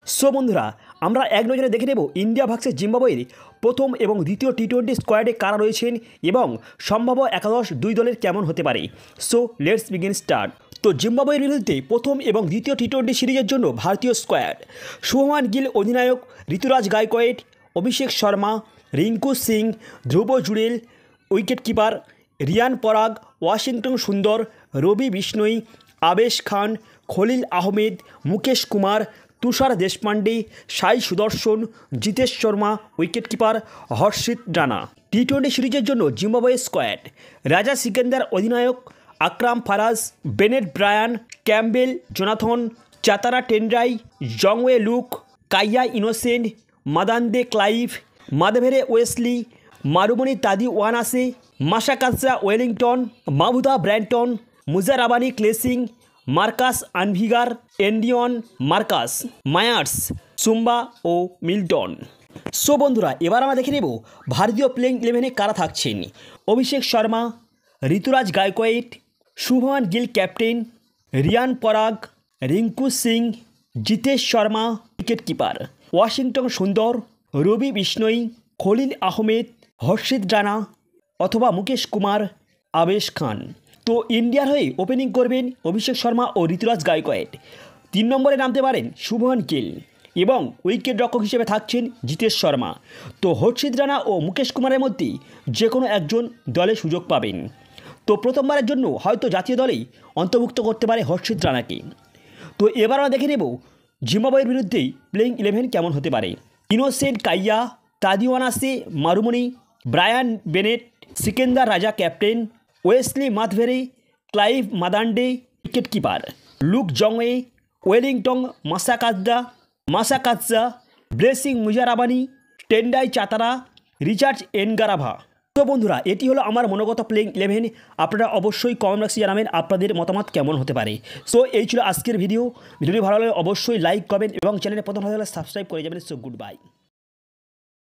So বন্ধুরা, আমরা এক নজরে দেখে নেব ইন্ডিয়া ভার্সেস জিম্বাবুয়ের প্রথম এবং দ্বিতীয় টি-20 স্কোয়াডে কারা রয়েছেন এবং সম্ভাব্য একাদশ দুই দলের কেমন হতে পারে। So let's begin start. তো জিম্বাবুয়ের বিরুদ্ধে প্রথম এবং দ্বিতীয় টি-20 সিরিজের জন্য ভারতীয় স্কোয়াড: শুভমান গিল অধিনায়ক, ঋতুরাজ গায়কোয়াড়, অভিষেক শর্মা, রিঙ্কু সিং, ধ্রুব জুড়েল উইকেট কিপার, রিয়ান পরাগ, ওয়াশিংটন সুন্দর, রবি বিষ্ণই, আবেশ খান, খলিল আহমেদ, মুকেশ কুমার, তুষার দেশপান্ডে, সাই সুদর্শন, জিতেশ শর্মা উইকেট কিপার, হর্ষিত রানা। টি-20 সিরিজের জন্য জিম্বাবুয়ে স্কোয়াড: রাজা সিকান্দার অধিনায়ক, Akram Faraz, Bennett Brian, Campbell Jonathan, Chatara Tendai, Jongwe Luke, Kaia Innocent, Madande Clive, Madhevere Wessly, Marumani Tadiwanashe, Masakadza Wellington, Mavuta Brandon, Muzarabani Blessing, Marcus আনভিগার, এন্ডিয়ন Marcus, Myers, Shumba ও Milton. So বন্ধুরা, এবার আমরা দেখে নেব ভারতীয় প্লেইং 11-এ কারা থাকছেন। অভিষেক শর্মা, ঋতুরাজ গায়কোয়াড়, শুভমান গিল ক্যাপ্টেন, রিয়ান পরাগ, Rinku Singh, Jitesh Sharma wicket keeper, Washington সুন্দর, রবি বিষ্ণই, খলিল আহমেদ, হর্ষিত রানা অথবা মুকেশ কুমার, আবেশ খান। তো ইন্ডিয়ার হয়ে ওপেনিং করবেন অভিষেক শর্মা ও ঋতুরাজ গায়কোয়াড়। 3 নম্বরে নামতে পারেন শুভমান গিল এবং উইকেট রক্ষক হিসেবে থাকছেন জিতেশ শর্মা। তো হর্ষিত রানা ও মুকেশ কুমারের মধ্যে যে কোনো একজন দলে সুযোগ পাবেন। তো প্রথমবারের জন্য হয়তো জাতীয় দলেই অন্তর্ভুক্ত করতে পারে হর্ষিত রানাকে। তো এবার আমরা দেখে নেব জিম্বাবুয়ের বিরুদ্ধেই প্লেইং 11 কেমন হতে পারে। Innocent Kaia, Tadiwanashe Marumani, Brian Bennett, Sikandar Raza captain, Wessly Madhevere, Clive Madande wicket keeper, Luke Jongwe, Wellington Masakadza, Blessing Muzarabani, Tendai Chatara, Richard Ngarava. তো বন্ধুরা, এটি হলো আমার মনোগত প্লেইং 11। আপনারা অবশ্যই কমেন্ট বক্সে জানাবেন আপনাদের মতামত কেমন হতে পারে। সো এই ছিল আজকের ভিডিওটি ভালো লাগলে অবশ্যই লাইক করবেন এবং চ্যানেলে প্রথম হলে সাবস্ক্রাইব করে যাবেন। So good bye.